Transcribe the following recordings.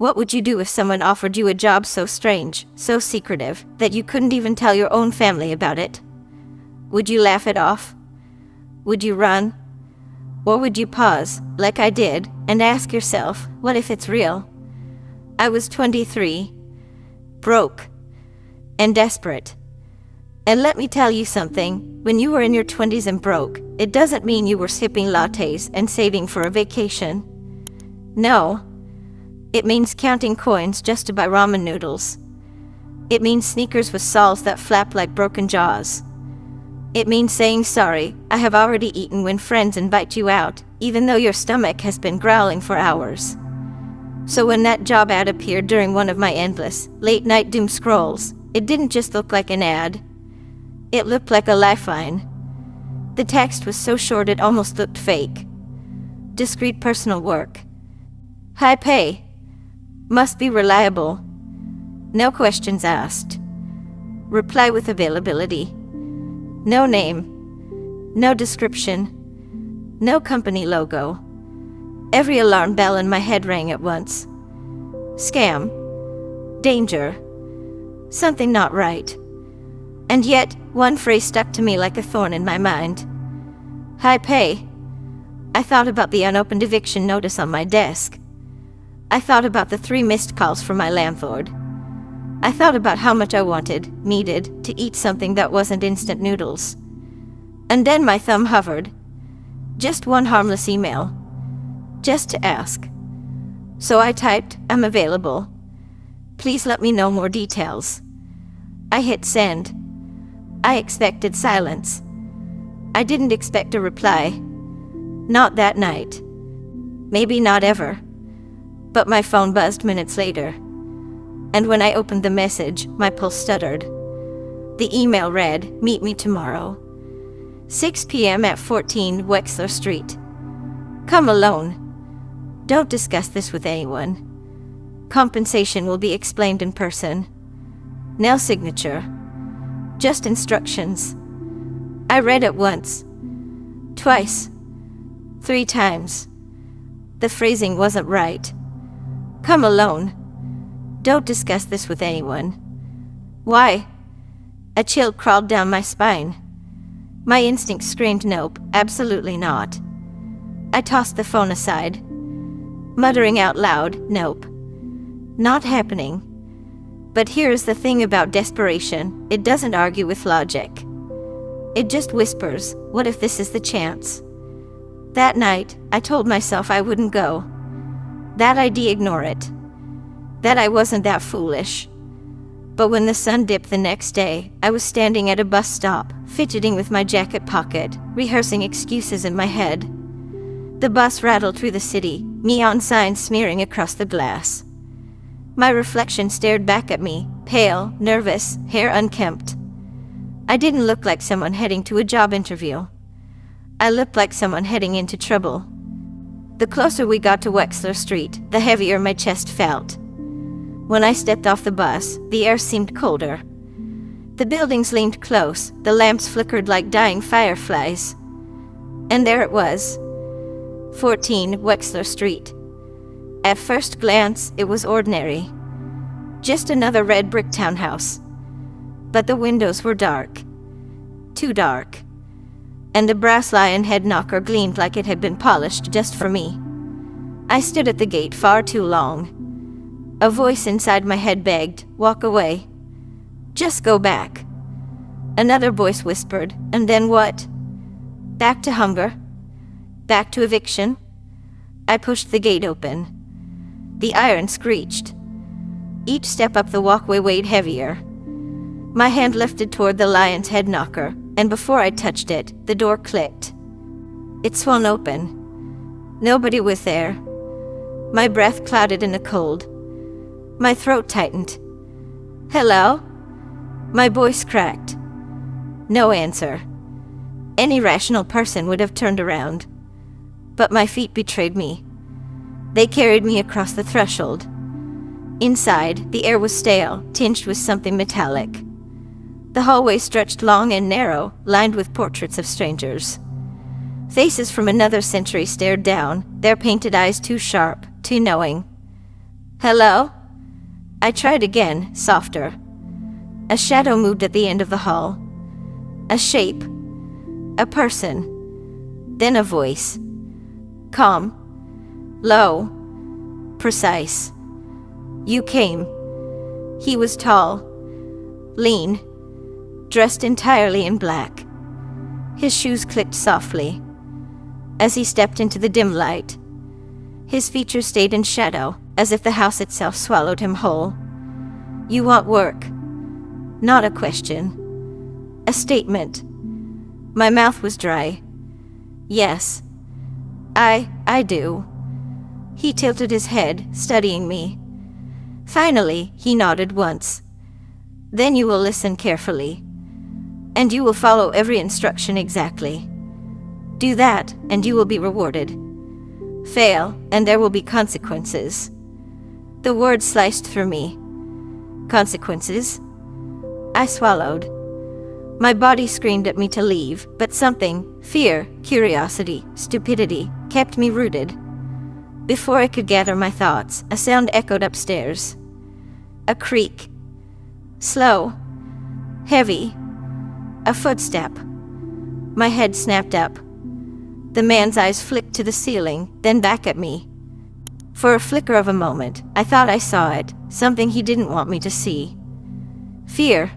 What would you do if someone offered you a job so strange, so secretive, that you couldn't even tell your own family about it? Would you laugh it off? Would you run? Or would you pause, like I did, and ask yourself, what if it's real? I was 23, broke, and desperate. And let me tell you something, when you were in your 20s and broke, it doesn't mean you were sipping lattes and saving for a vacation. No. It means counting coins just to buy ramen noodles. It means sneakers with soles that flap like broken jaws. It means saying sorry, I have already eaten when friends invite you out, even though your stomach has been growling for hours. So when that job ad appeared during one of my endless, late-night doom scrolls, it didn't just look like an ad. It looked like a lifeline. The text was so short it almost looked fake. Discreet personal work. High pay. Must be reliable. No questions asked. Reply with availability. No name. No description. No company logo. Every alarm bell in my head rang at once. Scam. Danger. Something not right. And yet, one phrase stuck to me like a thorn in my mind. High pay. I thought about the unopened eviction notice on my desk. I thought about the 3 missed calls from my landlord. I thought about how much I needed, to eat something that wasn't instant noodles. And then my thumb hovered. Just one harmless email. Just to ask. So I typed, I'm available. Please let me know more details. I hit send. I expected silence. I didn't expect a reply. Not that night. Maybe not ever. But my phone buzzed minutes later. And when I opened the message, my pulse stuttered. The email read, meet me tomorrow. 6 p.m. at 14 Wexler Street. Come alone. Don't discuss this with anyone. Compensation will be explained in person. No signature. Just instructions. I read it once. Twice. 3 times. The phrasing wasn't right. Come alone. Don't discuss this with anyone. Why? A chill crawled down my spine. My instinct screamed nope, absolutely not. I tossed the phone aside, muttering out loud, nope. Not happening. But here's the thing about desperation, it doesn't argue with logic. It just whispers, what if this is the chance? That night, I told myself I wouldn't go. That I'd ignore it. That I wasn't that foolish. But when the sun dipped the next day, I was standing at a bus stop, fidgeting with my jacket pocket, rehearsing excuses in my head. The bus rattled through the city, neon signs smearing across the glass. My reflection stared back at me, pale, nervous, hair unkempt. I didn't look like someone heading to a job interview. I looked like someone heading into trouble. The closer we got to Wexler Street, the heavier my chest felt. When I stepped off the bus, the air seemed colder. The buildings leaned close, the lamps flickered like dying fireflies. And there it was, 14 Wexler Street. At first glance, it was ordinary. Just another red brick townhouse. But the windows were dark. Too dark. And the brass lion head knocker gleamed like it had been polished just for me. I stood at the gate far too long. A voice inside my head begged, walk away. Just go back. Another voice whispered, and then what? Back to hunger? Back to eviction? I pushed the gate open. The iron screeched. Each step up the walkway weighed heavier. My hand lifted toward the lion's head knocker, and before I touched it, the door clicked. It swung open. Nobody was there. My breath clouded in the cold. My throat tightened. Hello? My voice cracked. No answer. Any rational person would have turned around. But my feet betrayed me. They carried me across the threshold. Inside, the air was stale, tinged with something metallic. The hallway stretched long and narrow, lined with portraits of strangers. Faces from another century stared down, their painted eyes too sharp, too knowing. Hello? I tried again, softer. A shadow moved at the end of the hall. A shape. A person. Then a voice. Calm. Low. Precise. You came. He was tall. Lean. Dressed entirely in black. His shoes clicked softly. As he stepped into the dim light, his features stayed in shadow, as if the house itself swallowed him whole. You want work. Not a question. A statement. My mouth was dry. Yes. I do. He tilted his head, studying me. Finally, he nodded once. Then you will listen carefully. And you will follow every instruction exactly. Do that, and you will be rewarded. Fail, and there will be consequences. The word sliced through me. Consequences? I swallowed. My body screamed at me to leave, but something, fear, curiosity, stupidity, kept me rooted. Before I could gather my thoughts, a sound echoed upstairs. A creak. Slow. Heavy. A footstep. My head snapped up. The man's eyes flicked to the ceiling, then back at me. For a flicker of a moment, I thought I saw it, something he didn't want me to see. Fear.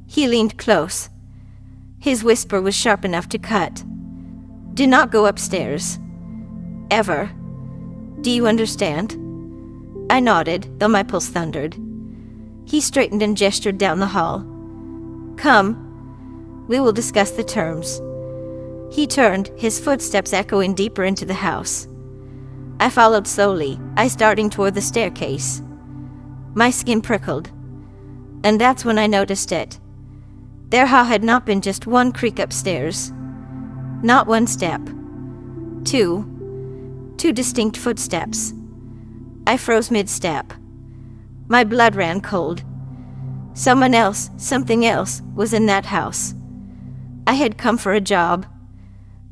He leaned close. His whisper was sharp enough to cut. Do not go upstairs. Ever. Do you understand? I nodded, though my pulse thundered. He straightened and gestured down the hall. Come. We will discuss the terms. He turned, his footsteps echoing deeper into the house. I followed slowly, eyes darting toward the staircase. My skin prickled. And that's when I noticed it. There had not been just one creak upstairs. Not one step. Two distinct footsteps. I froze mid-step. My blood ran cold. Someone else, something else, was in that house. I had come for a job.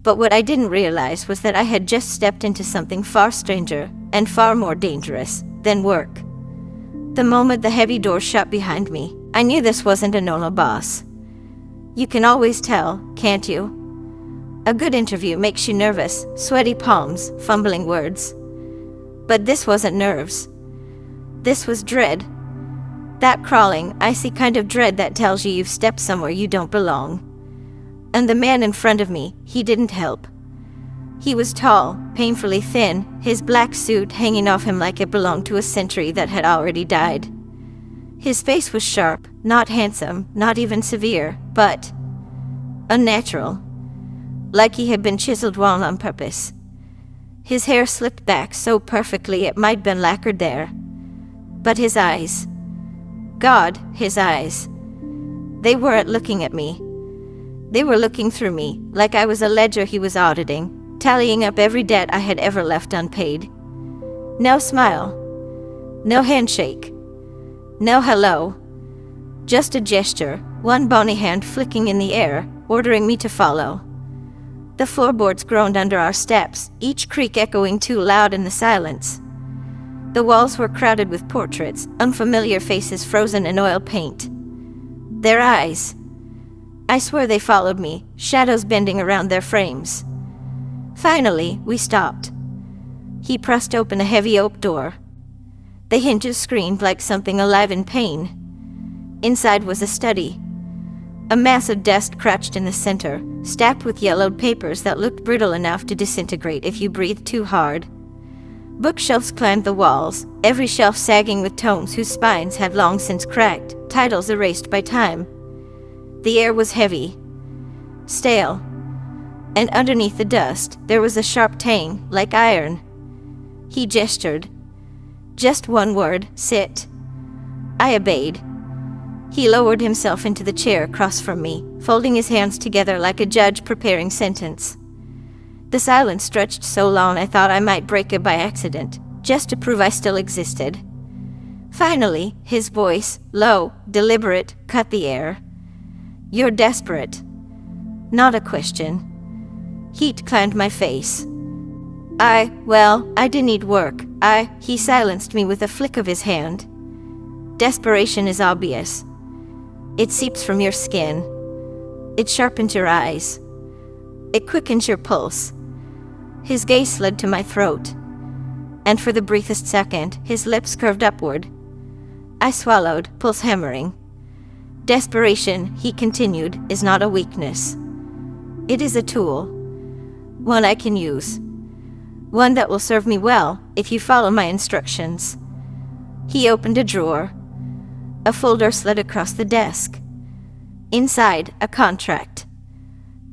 But what I didn't realize was that I had just stepped into something far stranger and far more dangerous than work. The moment the heavy door shut behind me, I knew this wasn't a normal boss. You can always tell, can't you? A good interview makes you nervous, sweaty palms, fumbling words. But this wasn't nerves. This was dread. That crawling, icy kind of dread that tells you you've stepped somewhere you don't belong. And the man in front of me, he didn't help. He was tall, painfully thin, his black suit hanging off him like it belonged to a century that had already died. His face was sharp, not handsome, not even severe, but unnatural. Like he had been chiseled well on purpose. His hair slicked back so perfectly it might have been lacquered there. But his eyes. God, his eyes. They weren't looking at me. They were looking through me, like I was a ledger he was auditing, tallying up every debt I had ever left unpaid. No smile. No handshake. No hello. Just a gesture, one bony hand flicking in the air, ordering me to follow. The floorboards groaned under our steps, each creak echoing too loud in the silence. The walls were crowded with portraits, unfamiliar faces frozen in oil paint. Their eyes. I swear they followed me, shadows bending around their frames. Finally, we stopped. He pressed open a heavy oak door. The hinges screamed like something alive in pain. Inside was a study. A massive desk crouched in the center, stacked with yellowed papers that looked brittle enough to disintegrate if you breathed too hard. Bookshelves climbed the walls, every shelf sagging with tomes whose spines had long since cracked, titles erased by time. The air was heavy, stale, and underneath the dust there was a sharp tang, like iron. He gestured. Just one word, sit. I obeyed. He lowered himself into the chair across from me, folding his hands together like a judge preparing sentence. The silence stretched so long I thought I might break it by accident, just to prove I still existed. Finally, his voice, low, deliberate, cut the air. You're desperate. Not a question. Heat climbed my face. I did need work. He silenced me with a flick of his hand. Desperation is obvious. It seeps from your skin. It sharpens your eyes. It quickens your pulse. His gaze slid to my throat, and for the briefest second, his lips curved upward. I swallowed, pulse hammering. Desperation, he continued, is not a weakness. It is a tool. One I can use. One that will serve me well if you follow my instructions. He opened a drawer. A folder slid across the desk. Inside, a contract.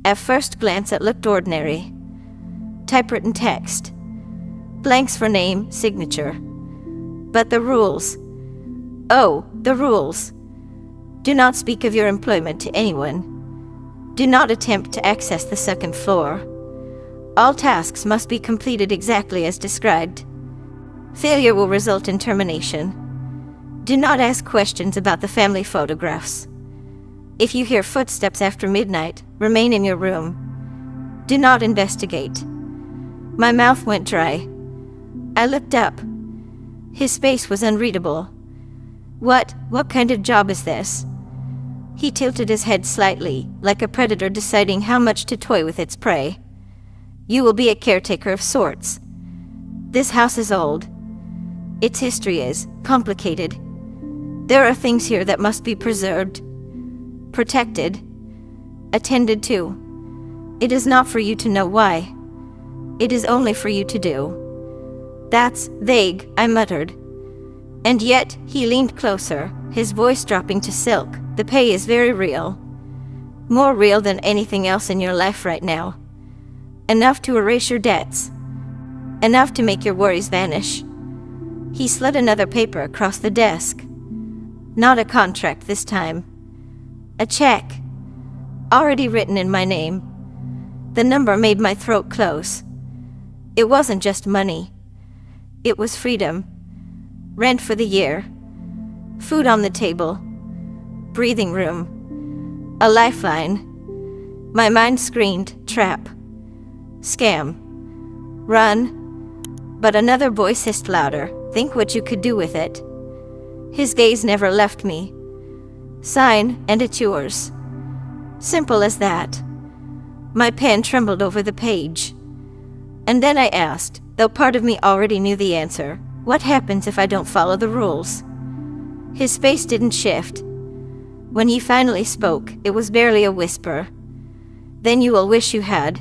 At first glance, it looked ordinary. Typewritten text. Blanks for name, signature. But the rules. Oh, the rules. Do not speak of your employment to anyone. Do not attempt to access the second floor. All tasks must be completed exactly as described. Failure will result in termination. Do not ask questions about the family photographs. If you hear footsteps after midnight, remain in your room. Do not investigate. My mouth went dry. I looked up. His face was unreadable. What kind of job is this? He tilted his head slightly, like a predator deciding how much to toy with its prey. You will be a caretaker of sorts. This house is old. Its history is complicated. There are things here that must be preserved, protected, attended to. It is not for you to know why. It is only for you to do. That's vague, I muttered. And yet, he leaned closer, his voice dropping to silk. The pay is very real. More real than anything else in your life right now. Enough to erase your debts. Enough to make your worries vanish. He slid another paper across the desk. Not a contract this time. A check. Already written in my name. The number made my throat close. It wasn't just money. It was freedom. Rent for the year. Food on the table. Breathing room. A lifeline. My mind screamed, trap. Scam. Run. But another voice hissed louder, think what you could do with it. His gaze never left me. Sign, and it's yours. Simple as that. My pen trembled over the page. And then I asked, though part of me already knew the answer, what happens if I don't follow the rules? His face didn't shift. When he finally spoke, it was barely a whisper. Then you will wish you had.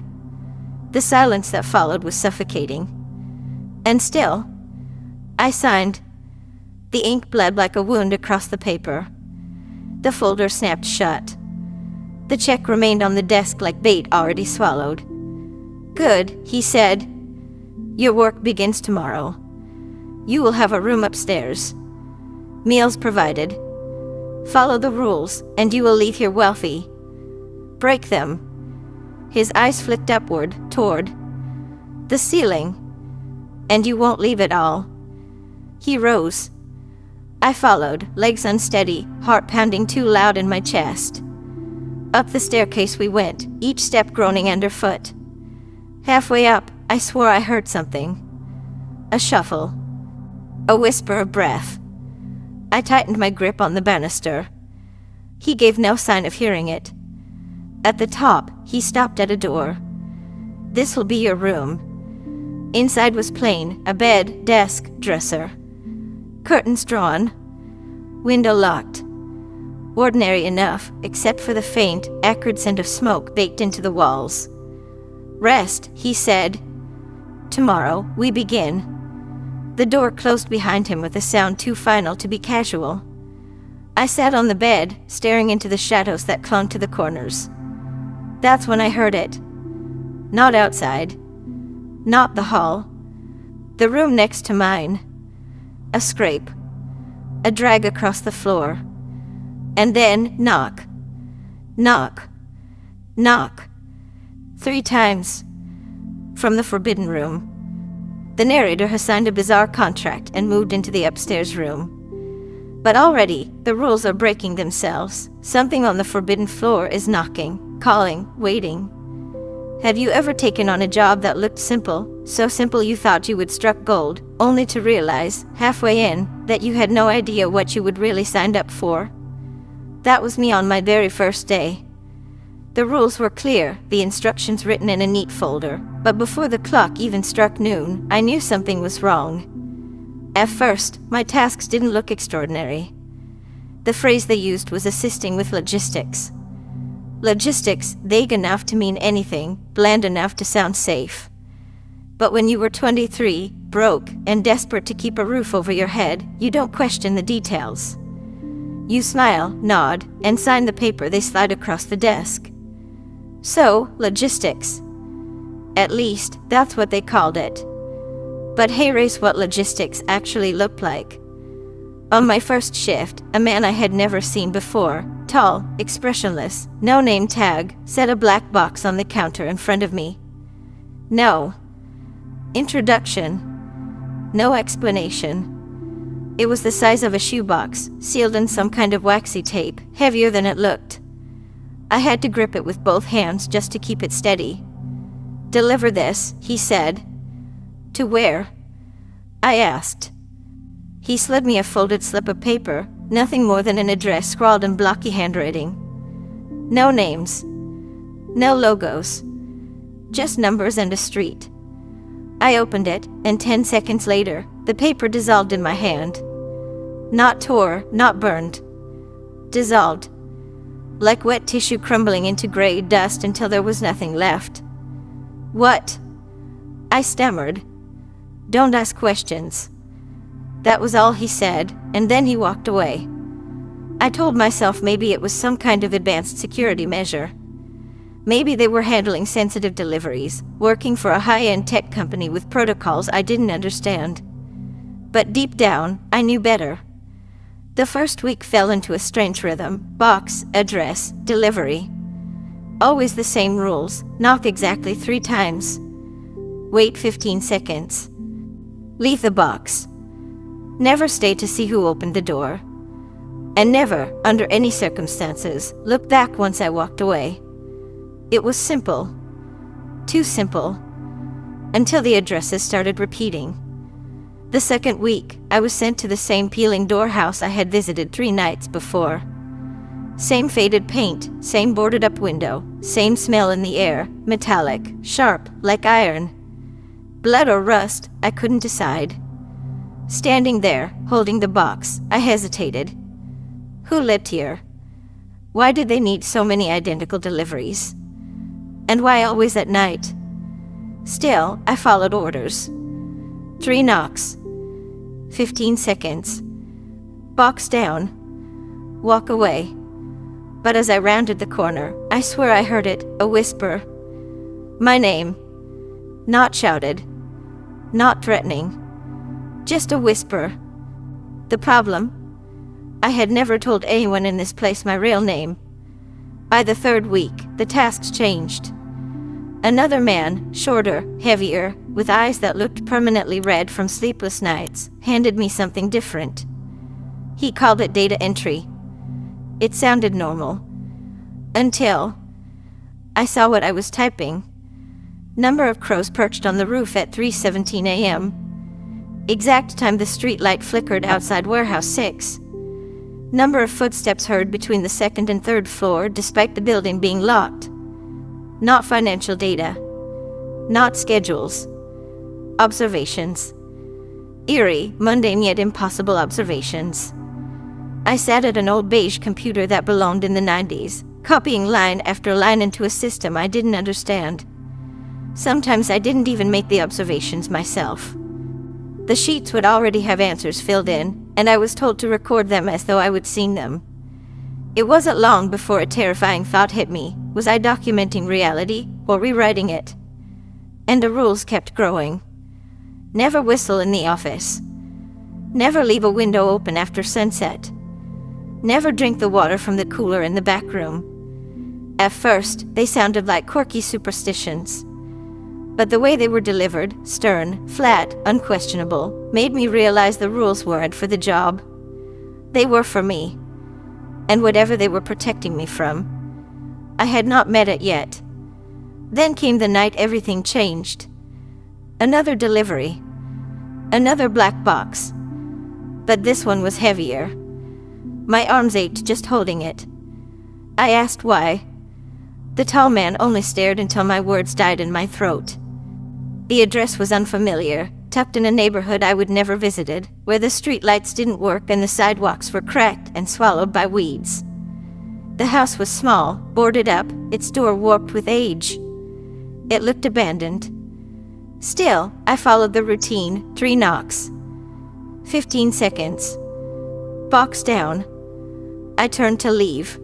The silence that followed was suffocating. And still, I signed. The ink bled like a wound across the paper. The folder snapped shut. The check remained on the desk like bait already swallowed. Good, he said. Your work begins tomorrow. You will have a room upstairs. Meals provided. Follow the rules, and you will leave here wealthy. Break them. His eyes flicked upward, toward the ceiling. And you won't leave it all. He rose. I followed, legs unsteady, heart pounding too loud in my chest. Up the staircase we went, each step groaning underfoot. Halfway up, I swore I heard something. A shuffle. A whisper of breath. I tightened my grip on the banister. He gave no sign of hearing it. At the top, he stopped at a door. This will be your room. Inside was plain, a bed, desk, dresser. Curtains drawn. Window locked. Ordinary enough, except for the faint, acrid scent of smoke baked into the walls. Rest, he said. Tomorrow, we begin. The door closed behind him with a sound too final to be casual. I sat on the bed, staring into the shadows that clung to the corners. That's when I heard it. Not outside. Not the hall. The room next to mine. A scrape. A drag across the floor. And then knock. Knock. Knock. 3 times. From the forbidden room. The narrator has signed a bizarre contract and moved into the upstairs room. But already, the rules are breaking themselves. Something on the forbidden floor is knocking, calling, waiting. Have you ever taken on a job that looked simple, so simple you thought you would struck gold, only to realize, halfway in, that you had no idea what you would really signed up for? That was me on my very first day. The rules were clear, the instructions written in a neat folder, but before the clock even struck noon, I knew something was wrong. At first, my tasks didn't look extraordinary. The phrase they used was assisting with logistics. Logistics, vague enough to mean anything, bland enough to sound safe. But when you were 23, broke, and desperate to keep a roof over your head, you don't question the details. You smile, nod, and sign the paper they slide across the desk. So, logistics. At least, that's what they called it. But hey, race, what logistics actually looked like. On my first shift, a man I had never seen before, tall, expressionless, no name tag, set a black box on the counter in front of me. No introduction. No explanation. It was the size of a shoebox, sealed in some kind of waxy tape, heavier than it looked. I had to grip it with both hands just to keep it steady. "Deliver this," he said. "To where?" I asked. He slid me a folded slip of paper, nothing more than an address scrawled in blocky handwriting. No names. No logos. Just numbers and a street. I opened it, and 10 seconds later, the paper dissolved in my hand. Not tore, not burned. Dissolved. Like wet tissue crumbling into gray dust until there was nothing left. "What?" I stammered. "Don't ask questions." That was all he said, and then he walked away. I told myself maybe it was some kind of advanced security measure. Maybe they were handling sensitive deliveries, working for a high-end tech company with protocols I didn't understand. But deep down, I knew better. The first week fell into a strange rhythm: box, address, delivery. Always the same rules: knock exactly 3 times. Wait 15 seconds. Leave the box. Never stay to see who opened the door. And never, under any circumstances, look back once I walked away. It was simple. Too simple. Until the addresses started repeating. The second week, I was sent to the same peeling door house I had visited 3 nights before. Same faded paint, same boarded-up window, same smell in the air, metallic, sharp, like iron. Blood or rust, I couldn't decide. Standing there, holding the box, I hesitated. Who lived here? Why did they need so many identical deliveries? And why always at night? Still, I followed orders. 3 knocks. 15 seconds. Box down. Walk away. But as I rounded the corner, I swear I heard it, a whisper. My name. Not shouted. Not threatening. Just a whisper. The problem? I had never told anyone in this place my real name. By the 3rd week, the tasks changed. Another man, shorter, heavier, with eyes that looked permanently red from sleepless nights, handed me something different. He called it data entry. It sounded normal. Until I saw what I was typing. Number of crows perched on the roof at 3:17 a.m. Exact time the street light flickered outside Warehouse 6. Number of footsteps heard between the 2nd and 3rd floor despite the building being locked. Not financial data. Not schedules. Observations. Eerie, mundane yet impossible observations. I sat at an old beige computer that belonged in the 90s, copying line after line into a system I didn't understand. Sometimes I didn't even make the observations myself. The sheets would already have answers filled in, and I was told to record them as though I would seen them. It wasn't long before a terrifying thought hit me. Was I documenting reality or rewriting it? And the rules kept growing. Never whistle in the office. Never leave a window open after sunset. Never drink the water from the cooler in the back room. At first, they sounded like quirky superstitions. But the way they were delivered, stern, flat, unquestionable, made me realize the rules weren't for the job. They were for me. And whatever they were protecting me from. I had not met it yet. Then came the night everything changed. Another delivery. Another black box. But this one was heavier. My arms ached just holding it. I asked why. The tall man only stared until my words died in my throat. The address was unfamiliar, tucked in a neighborhood I would never visited, where the streetlights didn't work and the sidewalks were cracked and swallowed by weeds. The house was small, boarded up, its door warped with age. It looked abandoned. Still, I followed the routine, 3 knocks. 15 seconds. Box down. I turned to leave.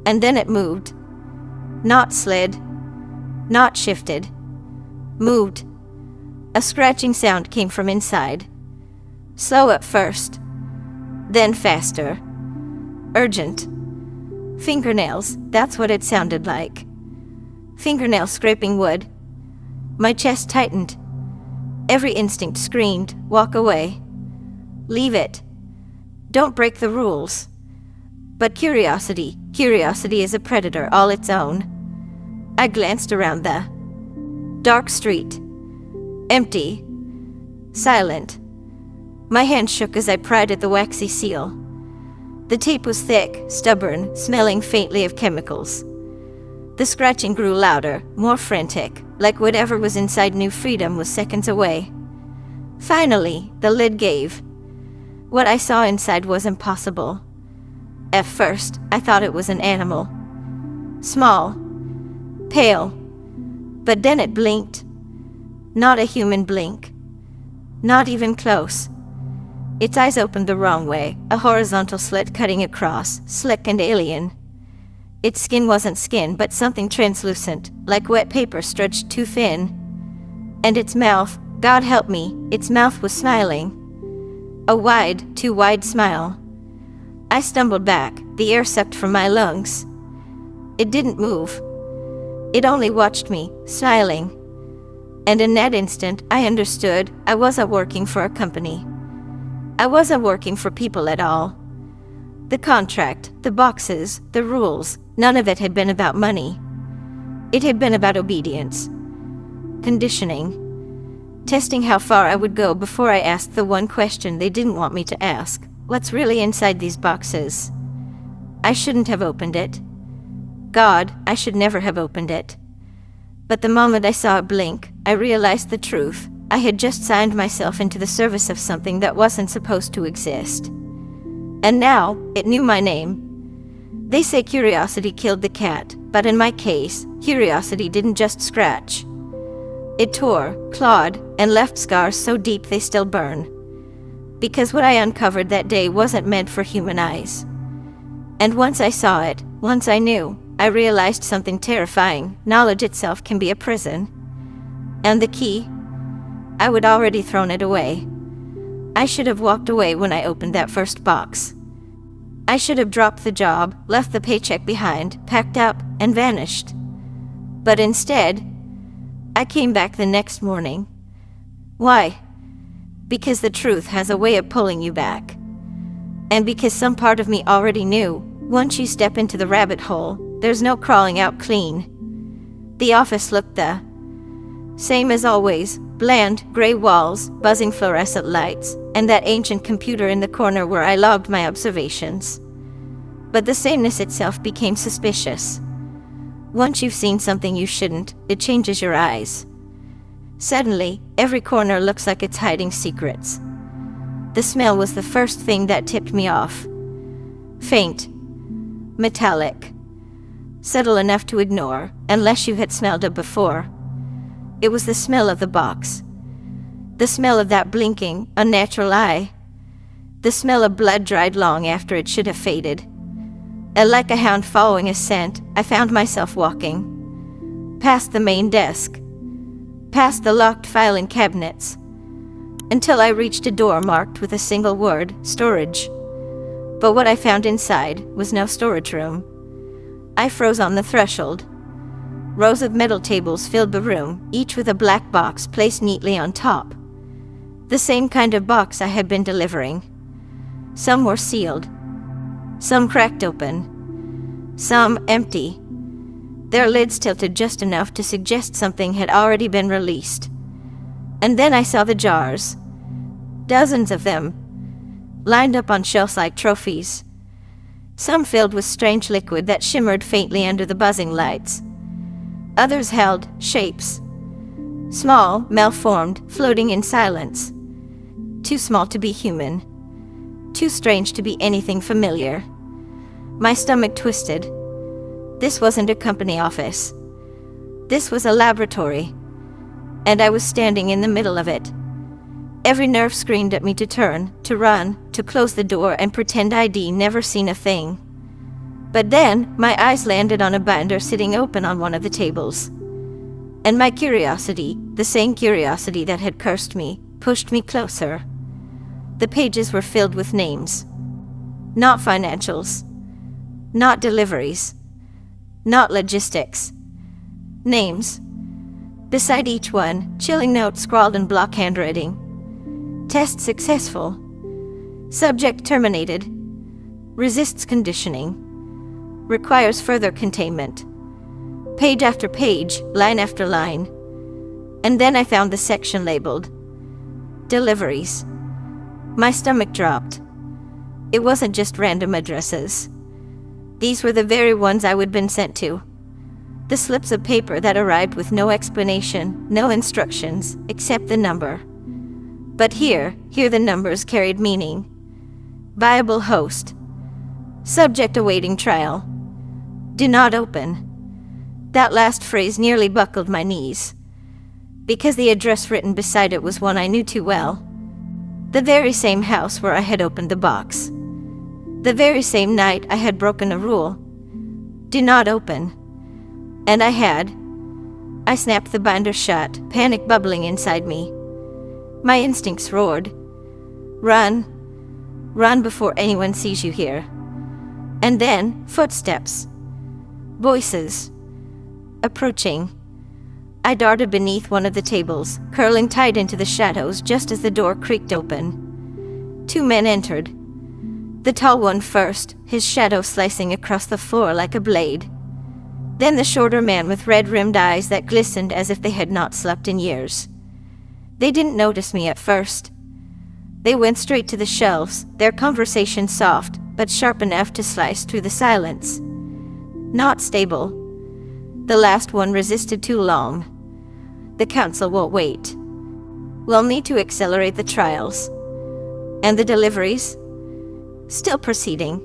And then it moved. Not slid. Not shifted. Moved. A scratching sound came from inside. Slow at first. Then faster. Urgent. Fingernails, that's what it sounded like. Fingernails scraping wood. My chest tightened. Every instinct screamed, walk away. Leave it. Don't break the rules. But curiosity is a predator all its own. I glanced around the dark street. Empty. Silent. My hand shook as I pried at the waxy seal. The tape was thick, stubborn, smelling faintly of chemicals. The scratching grew louder, more frantic, like whatever was inside New Freedom was seconds away. Finally, the lid gave. What I saw inside was impossible. At first, I thought it was an animal. Small. Pale. But then it blinked. Not a human blink. Not even close. Its eyes opened the wrong way, a horizontal slit cutting across, slick and alien. Its skin wasn't skin, but something translucent, like wet paper stretched too thin. And its mouth, God help me, its mouth was smiling. A wide, too wide smile. I stumbled back, the air sucked from my lungs. It didn't move. It only watched me, smiling. And in that instant, I understood I wasn't working for a company. I wasn't working for people at all. The contract, the boxes, the rules, none of it had been about money. It had been about obedience. Conditioning. Testing how far I would go before I asked the one question they didn't want me to ask. What's really inside these boxes? I shouldn't have opened it. God, I should never have opened it. But the moment I saw it blink, I realized the truth. I had just signed myself into the service of something that wasn't supposed to exist. And now, it knew my name. They say curiosity killed the cat, but in my case, curiosity didn't just scratch. It tore, clawed, and left scars so deep they still burn. Because what I uncovered that day wasn't meant for human eyes. And once I saw it, once I knew, I realized something terrifying. Knowledge itself can be a prison. And the key? I would already thrown it away. I should have walked away when I opened that first box. I should have dropped the job, left the paycheck behind, packed up, and vanished. But instead, I came back the next morning. Why? Because the truth has a way of pulling you back. And because some part of me already knew, once you step into the rabbit hole, there's no crawling out clean. The office looked the same as always, bland, gray walls, buzzing fluorescent lights, and that ancient computer in the corner where I logged my observations. But the sameness itself became suspicious. Once you've seen something you shouldn't, it changes your eyes. Suddenly, every corner looks like it's hiding secrets. The smell was the first thing that tipped me off. Faint. Metallic. Subtle enough to ignore, unless you had smelled it before. It was the smell of the box. The smell of that blinking, unnatural eye. The smell of blood dried long after it should have faded. And like a hound following a scent, I found myself walking. Past the main desk. Past the locked filing cabinets. Until I reached a door marked with a single word, storage. But what I found inside was no storage room. I froze on the threshold. Rows of metal tables filled the room, each with a black box placed neatly on top. The same kind of box I had been delivering. Some were sealed. Some cracked open. Some empty. their lids tilted just enough to suggest something had already been released. And then I saw the jars, dozens of them, lined up on shelves like trophies, some filled with strange liquid that shimmered faintly under the buzzing lights. Others held shapes, small, malformed, floating in silence, too small to be human, too strange to be anything familiar. My stomach twisted. This wasn't a company office. This was a laboratory, and I was standing in the middle of it. Every nerve screamed at me to turn, to run, to close the door and pretend I'd never seen a thing. But then, my eyes landed on a binder sitting open on one of the tables. And my curiosity, the same curiosity that had cursed me, pushed me closer. The pages were filled with names. Not financials. Not deliveries. Not logistics. Names. Beside each one, chilling notes scrawled in block handwriting. Test successful. Subject terminated. Resists conditioning. Requires further containment. Page after page, line after line. And then I found the section labeled Deliveries. My stomach dropped. It wasn't just random addresses. These were the very ones I would been sent to. The slips of paper that arrived with no explanation, no instructions, except the number. But here the numbers carried meaning. Viable host. Subject awaiting trial. Do not open. That last phrase nearly buckled my knees, because the address written beside it was one I knew too well. The very same house where I had opened the box. The very same night I had broken a rule. Do not open. And I had. I snapped the binder shut, panic bubbling inside me. My instincts roared. Run. Run before anyone sees you here. And then, footsteps. Voices. Approaching. I darted beneath one of the tables, curling tight into the shadows just as the door creaked open. 2 men entered. The tall one first, his shadow slicing across the floor like a blade. Then the shorter man with red-rimmed eyes that glistened as if they had not slept in years. They didn't notice me at first. They went straight to the shelves, their conversation soft, but sharp enough to slice through the silence. Not stable. The last one resisted too long. The council won't wait. We'll need to accelerate the trials. And the deliveries? Still proceeding.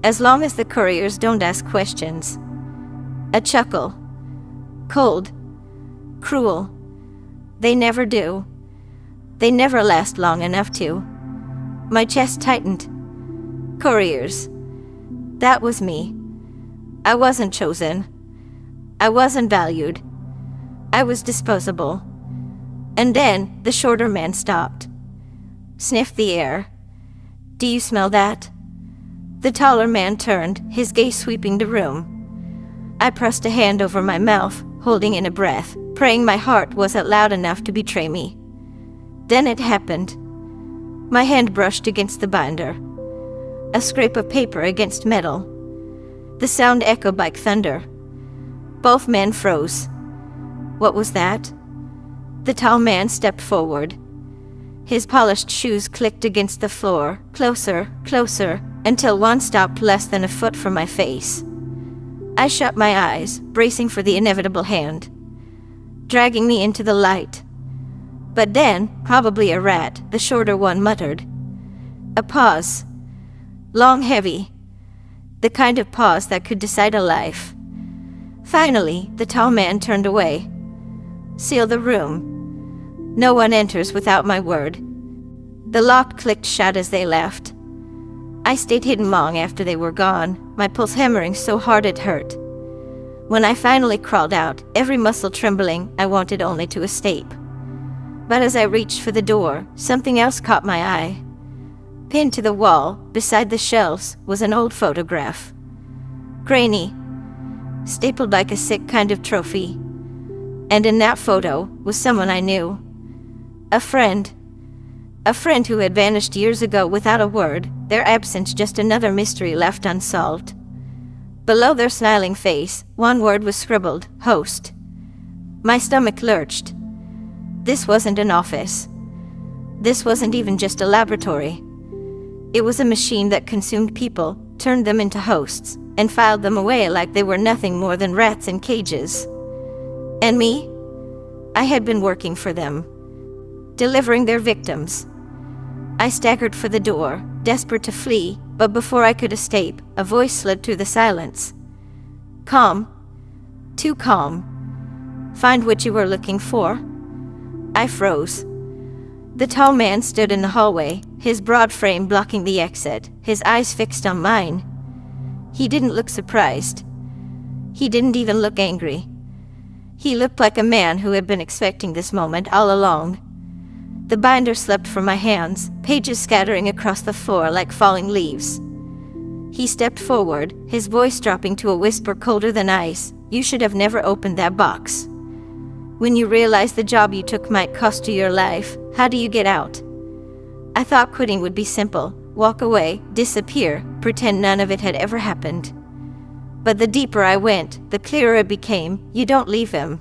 As long as the couriers don't ask questions. A chuckle. Cold. Cruel. They never do. They never last long enough to. My chest tightened. Couriers. That was me. I wasn't chosen. I wasn't valued. I was disposable. And then the shorter man stopped. Sniffed the air. Do you smell that? The taller man turned, his gaze sweeping the room. I pressed a hand over my mouth, holding in a breath, praying my heart wasn't loud enough to betray me. Then it happened. My hand brushed against the binder. A scrape of paper against metal. The sound echoed like thunder. Both men froze. What was that? The tall man stepped forward. His polished shoes clicked against the floor, closer, closer, until one stopped less than a foot from my face. I shut my eyes, bracing for the inevitable hand, dragging me into the light. But then, probably a rat, the shorter one muttered. A pause. Long, heavy. The kind of pause that could decide a life. Finally, the tall man turned away. Seal the room. No one enters without my word. The lock clicked shut as they left. I stayed hidden long after they were gone, my pulse hammering so hard it hurt. When I finally crawled out, every muscle trembling, I wanted only to escape. But as I reached for the door, something else caught my eye. Pinned to the wall, beside the shelves, was an old photograph. Grainy, stapled like a sick kind of trophy. And in that photo was someone I knew. A friend. A friend who had vanished years ago without a word, their absence just another mystery left unsolved. Below their smiling face, one word was scribbled: host. My stomach lurched. This wasn't an office. This wasn't even just a laboratory. It was a machine that consumed people, turned them into hosts, and filed them away like they were nothing more than rats in cages. And me? I had been working for them, delivering their victims. I staggered for the door, desperate to flee, but before I could escape, a voice slid through the silence. Calm. Too calm. Find what you were looking for? I froze. The tall man stood in the hallway, his broad frame blocking the exit, his eyes fixed on mine. He didn't look surprised. He didn't even look angry. He looked like a man who had been expecting this moment all along. The binder slipped from my hands, pages scattering across the floor like falling leaves. He stepped forward, his voice dropping to a whisper colder than ice. You should have never opened that box. When you realize the job you took might cost you your life, how do you get out? I thought quitting would be simple. Walk away, disappear, pretend none of it had ever happened. But the deeper I went, the clearer it became. You don't leave him.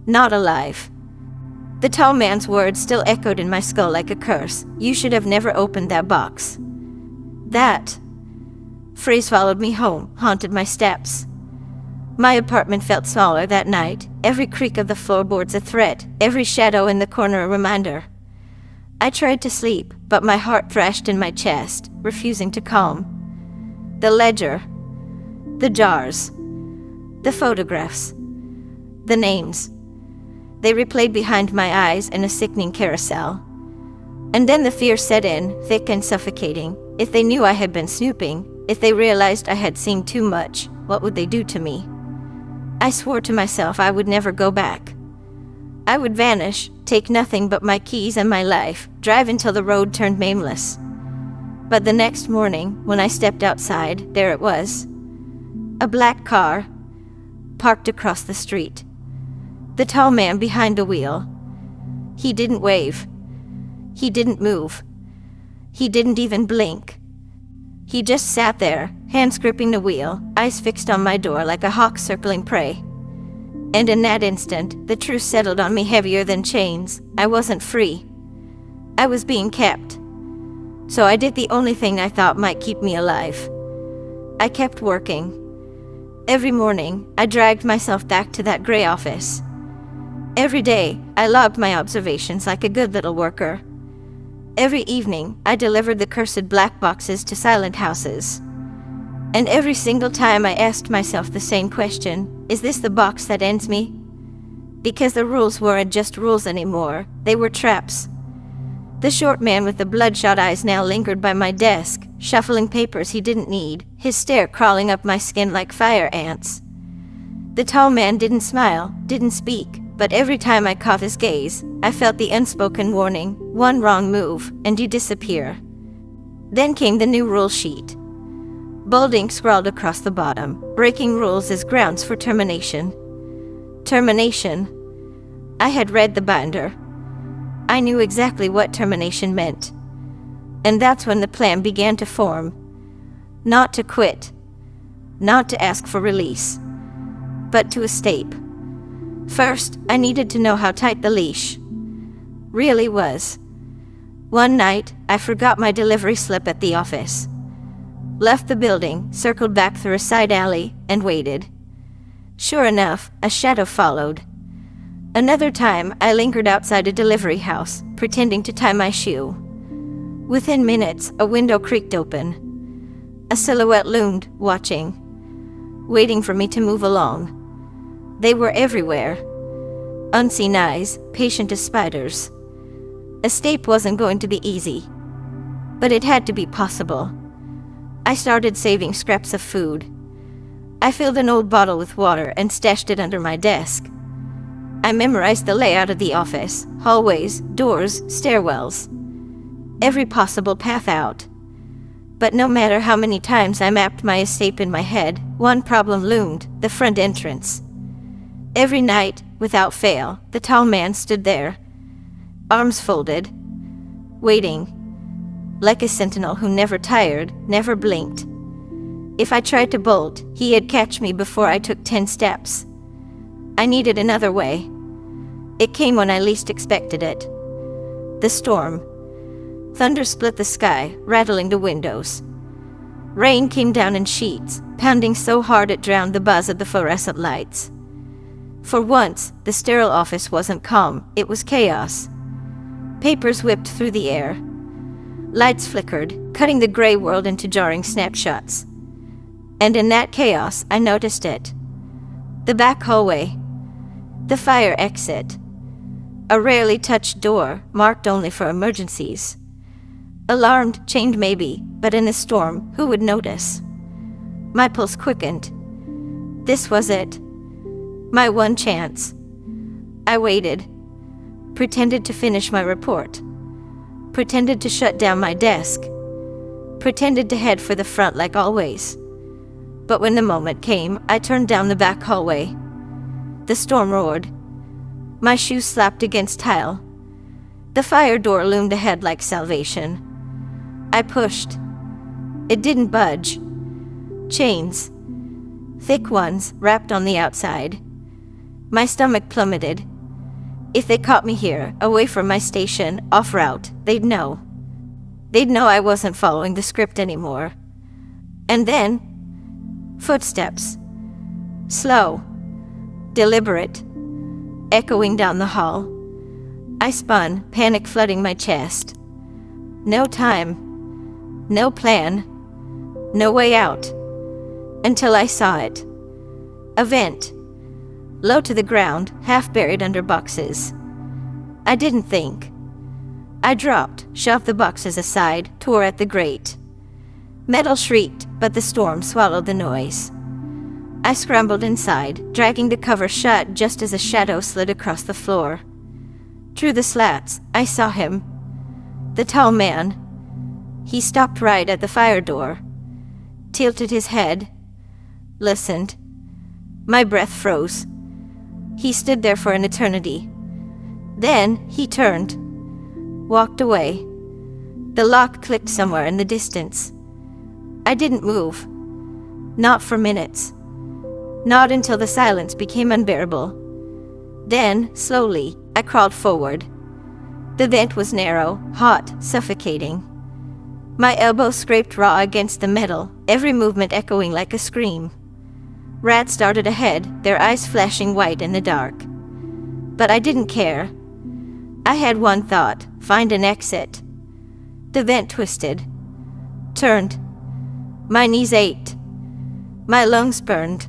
Not alive. The tall man's words still echoed in my skull like a curse. You should have never opened that box. That phrase followed me home, haunted my steps. My apartment felt smaller that night, every creak of the floorboards a threat, every shadow in the corner a reminder. I tried to sleep, but my heart thrashed in my chest, refusing to calm. The ledger, the jars, the photographs, the names. They replayed behind my eyes in a sickening carousel. And then the fear set in, thick and suffocating. If they knew I had been snooping, if they realized I had seen too much, what would they do to me? I swore to myself I would never go back. I would vanish, take nothing but my keys and my life, drive until the road turned nameless. But the next morning, when I stepped outside, there it was. A black car, parked across the street. The tall man behind the wheel. He didn't wave. He didn't move. He didn't even blink. He just sat there, hands gripping the wheel, eyes fixed on my door like a hawk circling prey. And in that instant, the truth settled on me heavier than chains. I wasn't free. I was being kept. So I did the only thing I thought might keep me alive. I kept working. Every morning, I dragged myself back to that gray office. Every day, I logged my observations like a good little worker. Every evening, I delivered the cursed black boxes to silent houses. And every single time I asked myself the same question, is this the box that ends me? Because the rules weren't just rules anymore, they were traps. The short man with the bloodshot eyes now lingered by my desk, shuffling papers he didn't need, his stare crawling up my skin like fire ants. The tall man didn't smile, didn't speak, but every time I caught his gaze, I felt the unspoken warning, one wrong move, and you disappear. Then came the new rule sheet. Bold ink scrawled across the bottom, breaking rules as grounds for termination. Termination. I had read the binder. I knew exactly what termination meant. And that's when the plan began to form. Not to quit. Not to ask for release. But to escape. First, I needed to know how tight the leash really was. One night, I forgot my delivery slip at the office. Left the building, circled back through a side alley, and waited. Sure enough, a shadow followed. Another time, I lingered outside a delivery house, pretending to tie my shoe. Within minutes, a window creaked open. A silhouette loomed, watching, waiting for me to move along. They were everywhere. Unseen eyes, patient as spiders. Escape wasn't going to be easy, but it had to be possible. I started saving scraps of food. I filled an old bottle with water and stashed it under my desk. I memorized the layout of the office, hallways, doors, stairwells. Every possible path out. But no matter how many times I mapped my escape in my head, one problem loomed, the front entrance. Every night, without fail, the tall man stood there, arms folded, waiting, like a sentinel who never tired, never blinked. If I tried to bolt, he'd catch me before I took 10 steps. I needed another way. It came when I least expected it. The storm. Thunder split the sky, rattling the windows. Rain came down in sheets, pounding so hard it drowned the buzz of the fluorescent lights. For once, the sterile office wasn't calm, it was chaos. Papers whipped through the air. Lights flickered, cutting the gray world into jarring snapshots. And in that chaos, I noticed it. The back hallway. The fire exit. A rarely touched door, marked only for emergencies. Alarmed, chained maybe, but in a storm, who would notice? My pulse quickened. This was it. My one chance. I waited. Pretended to finish my report. Pretended to shut down my desk. Pretended to head for the front like always. But when the moment came, I turned down the back hallway. The storm roared. My shoes slapped against tile. The fire door loomed ahead like salvation. I pushed. It didn't budge. Chains. Thick ones, wrapped on the outside. My stomach plummeted. If they caught me here, away from my station, off route, they'd know. They'd know I wasn't following the script anymore. And then, footsteps. Slow. Deliberate. Echoing down the hall. I spun, panic flooding my chest. No time. No plan. No way out. Until I saw it. A vent. Low to the ground, half buried under boxes. I didn't think. I dropped, shoved the boxes aside, tore at the grate. Metal shrieked, but the storm swallowed the noise. I scrambled inside, dragging the cover shut just as a shadow slid across the floor. Through the slats, I saw him. The tall man. He stopped right at the fire door, tilted his head, listened. My breath froze. He stood there for an eternity. Then he turned, walked away. The lock clicked somewhere in the distance. I didn't move. Not for minutes. Not until the silence became unbearable. Then, slowly, I crawled forward. The vent was narrow, hot, suffocating. My elbow scraped raw against the metal, every movement echoing like a scream. Rats darted ahead, their eyes flashing white in the dark. But I didn't care. I had one thought, find an exit. The vent twisted. Turned. My knees ached. My lungs burned.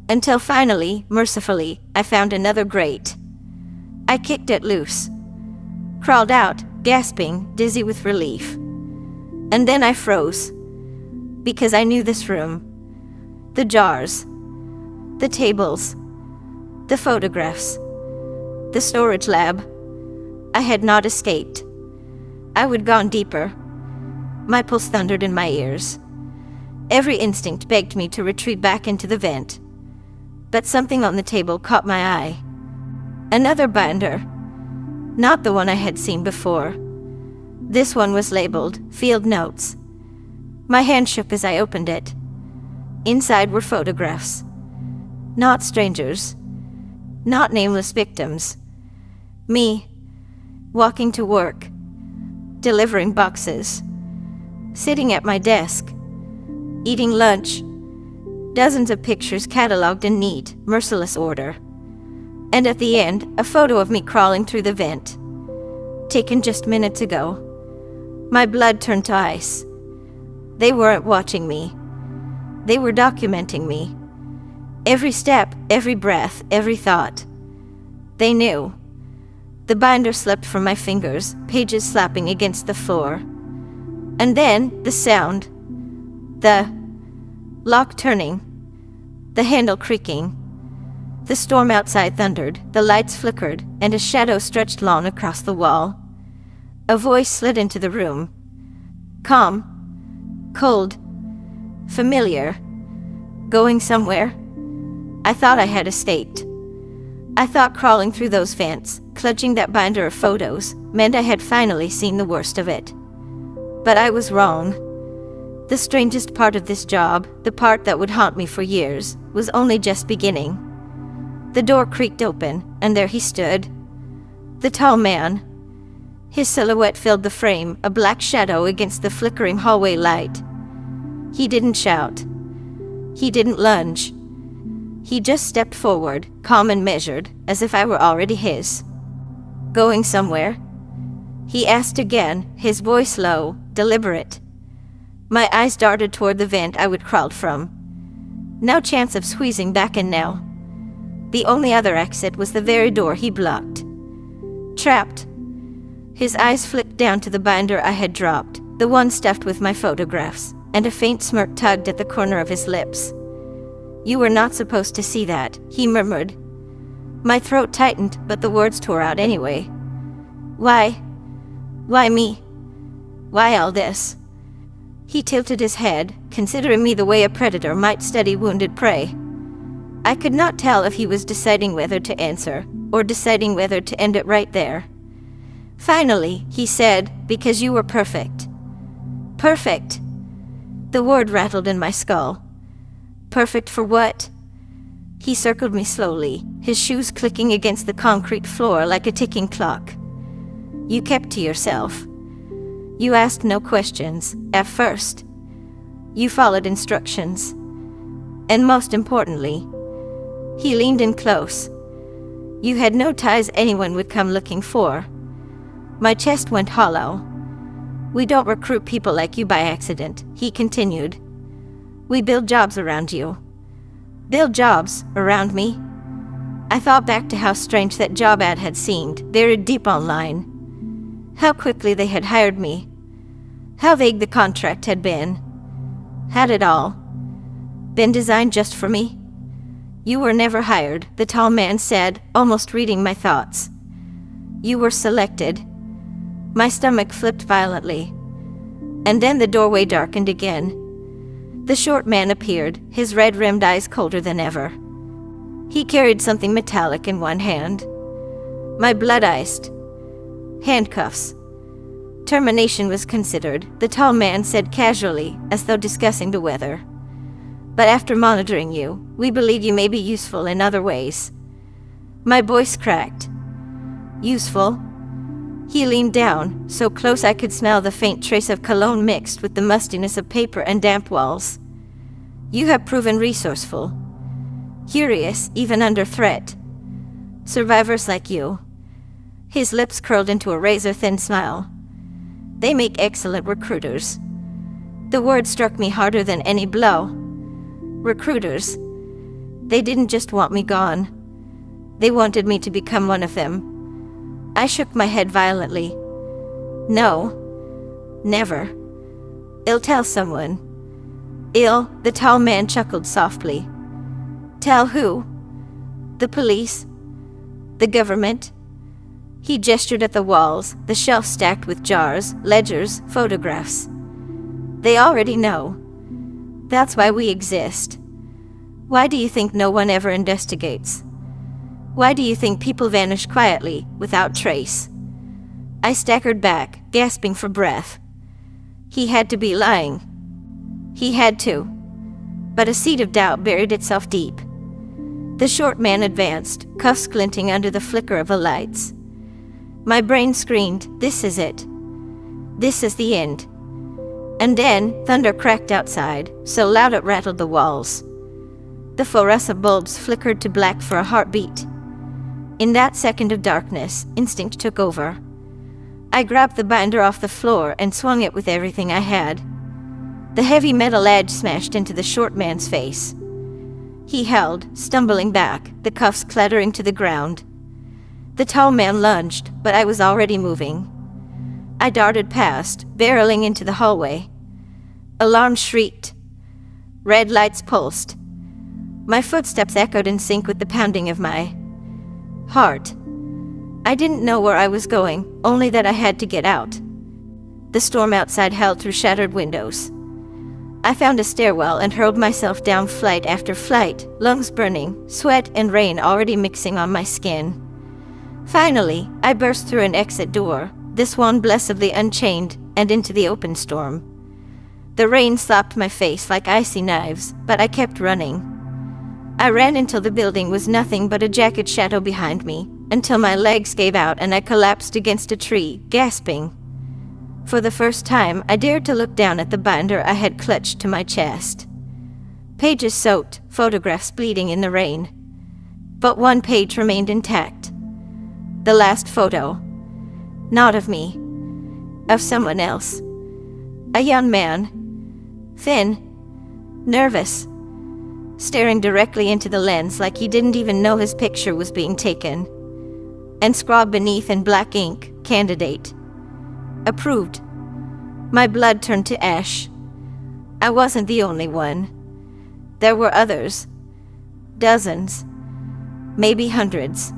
Until finally, mercifully, I found another grate. I kicked it loose. Crawled out, gasping, dizzy with relief. And then I froze. Because I knew this room. The jars. The tables. The photographs. The storage lab. I had not escaped. I would gone deeper. My pulse thundered in my ears. Every instinct begged me to retreat back into the vent. But something on the table caught my eye. Another binder. Not the one I had seen before. This one was labeled Field Notes. My hand shook as I opened it. Inside were photographs. Not strangers. Not nameless victims. Me, walking to work, delivering boxes, sitting at my desk, eating lunch. Dozens of pictures cataloged in neat, merciless order. And at the end, a photo of me crawling through the vent. Taken just minutes ago. My blood turned to ice. They weren't watching me. They were documenting me. Every step, every breath, every thought. They knew. The binder slipped from my fingers, pages slapping against the floor. And then, the sound. The lock turning. The handle creaking. The storm outside thundered, the lights flickered, and a shadow stretched long across the wall. A voice slid into the room. Calm. Cold. Familiar. Going somewhere. I thought I had escaped. I thought crawling through those vents, clutching that binder of photos, meant I had finally seen the worst of it. But I was wrong. The strangest part of this job, the part that would haunt me for years, was only just beginning. The door creaked open, and there he stood. The tall man. His silhouette filled the frame, a black shadow against the flickering hallway light. He didn't shout. He didn't lunge. He just stepped forward, calm and measured, as if I were already his. "Going somewhere?" he asked again, his voice low, deliberate. My eyes darted toward the vent I would crawled from. No chance of squeezing back in now. The only other exit was the very door he blocked. Trapped. His eyes flicked down to the binder I had dropped, the one stuffed with my photographs, and a faint smirk tugged at the corner of his lips. "You were not supposed to see that," he murmured. My throat tightened, but the words tore out anyway. Why? Why me? Why all this?" He tilted his head, considering me the way a predator might study wounded prey. I could not tell if he was deciding whether to answer, or deciding whether to end it right there. Finally, he said, "Because you were perfect." Perfect. The word rattled in my skull. Perfect for what? He circled me slowly, his shoes clicking against the concrete floor like a ticking clock. "You kept to yourself. You asked no questions, at first. You followed instructions. And most importantly," he leaned in close, "you had no ties anyone would come looking for." My chest went hollow. "We don't recruit people like you by accident," he continued. "We build jobs around you." Build jobs around me? I thought back to how strange that job ad had seemed, buried deep online. How quickly they had hired me. How vague the contract had been. Had it all been designed just for me? "You were never hired," the tall man said, almost reading my thoughts. "You were selected." My stomach flipped violently. And then the doorway darkened again. The short man appeared, his red-rimmed eyes colder than ever. He carried something metallic in one hand. My blood iced. Handcuffs. Termination was considered, the tall man said casually, as though discussing the weather. "But after monitoring you, we believe you may be useful in other ways." My voice cracked. "Useful?" He leaned down, so close I could smell the faint trace of cologne mixed with the mustiness of paper and damp walls. "You have proven resourceful. Curious, even under threat. Survivors like you." His lips curled into a razor-thin smile. "They make excellent recruiters." The word struck me harder than any blow. Recruiters. They didn't just want me gone. They wanted me to become one of them. I shook my head violently. "No. Never. I'll tell someone." "I'll," the tall man chuckled softly. "Tell who?" "The police. The government." He gestured at the walls, the shelf stacked with jars, ledgers, photographs. "They already know. That's why we exist. Why do you think no one ever investigates? Why do you think people vanish quietly, without trace?" I staggered back, gasping for breath. He had to be lying. He had to. But a seed of doubt buried itself deep. The short man advanced, cuffs glinting under the flicker of the lights. My brain screamed, "This is it. This is the end." And then, thunder cracked outside, so loud it rattled the walls. The fluorescent bulbs flickered to black for a heartbeat. In that second of darkness, instinct took over. I grabbed the binder off the floor and swung it with everything I had. The heavy metal edge smashed into the short man's face. He held, stumbling back, the cuffs clattering to the ground. The tall man lunged, but I was already moving. I darted past, barreling into the hallway. Alarms shrieked. Red lights pulsed. My footsteps echoed in sync with the pounding of my heart. I didn't know where I was going, only that I had to get out. The storm outside howled through shattered windows. I found a stairwell and hurled myself down flight after flight, lungs burning, sweat and rain already mixing on my skin. Finally, I burst through an exit door, this one blessedly unchained, and into the open storm. The rain slapped my face like icy knives, but I kept running. I ran until the building was nothing but a jagged shadow behind me, until my legs gave out and I collapsed against a tree, gasping. For the first time, I dared to look down at the binder I had clutched to my chest. Pages soaked, photographs bleeding in the rain. But one page remained intact. The last photo. Not of me. Of someone else. A young man. Thin. Nervous. Staring directly into the lens like he didn't even know his picture was being taken. And scrawled beneath in black ink, "Candidate. Approved." My blood turned to ash. I wasn't the only one. There were others. Dozens. Maybe hundreds.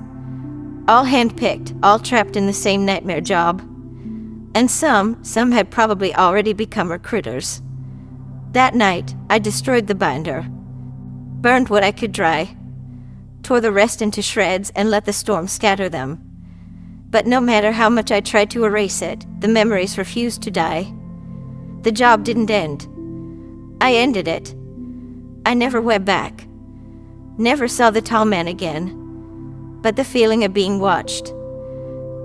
All handpicked, all trapped in the same nightmare job. And some had probably already become recruiters. That night, I destroyed the binder. Burned what I could dry. Tore the rest into shreds and let the storm scatter them. But no matter how much I tried to erase it, the memories refused to die. The job didn't end. I ended it. I never went back. Never saw the tall man again. But the feeling of being watched,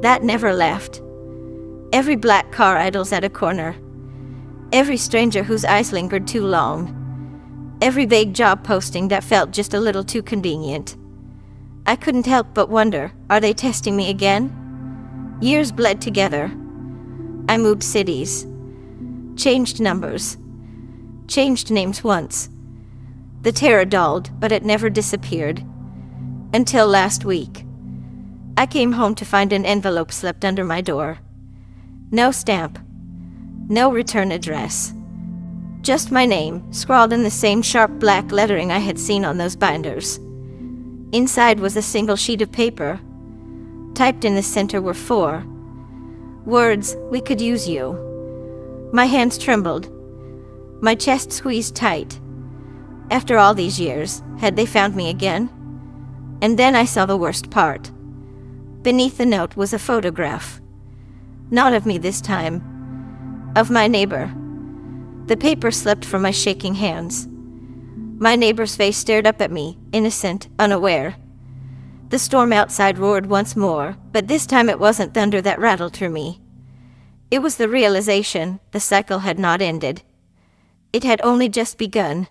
that never left. Every black car idles at a corner. Every stranger whose eyes lingered too long. Every vague job posting that felt just a little too convenient. I couldn't help but wonder, are they testing me again? Years bled together. I moved cities. Changed numbers. Changed names once. The terror dulled, but it never disappeared. Until last week. I came home to find an envelope slipped under my door. No stamp. No return address. Just my name, scrawled in the same sharp black lettering I had seen on those binders. Inside was a single sheet of paper. Typed in the center were 4 words, "We could use you." My hands trembled. My chest squeezed tight. After all these years, had they found me again? And then I saw the worst part. Beneath the note was a photograph. Not of me this time. Of my neighbor. The paper slipped from my shaking hands. My neighbor's face stared up at me, innocent, unaware. The storm outside roared once more, but this time it wasn't thunder that rattled through me. It was the realization the cycle had not ended. It had only just begun.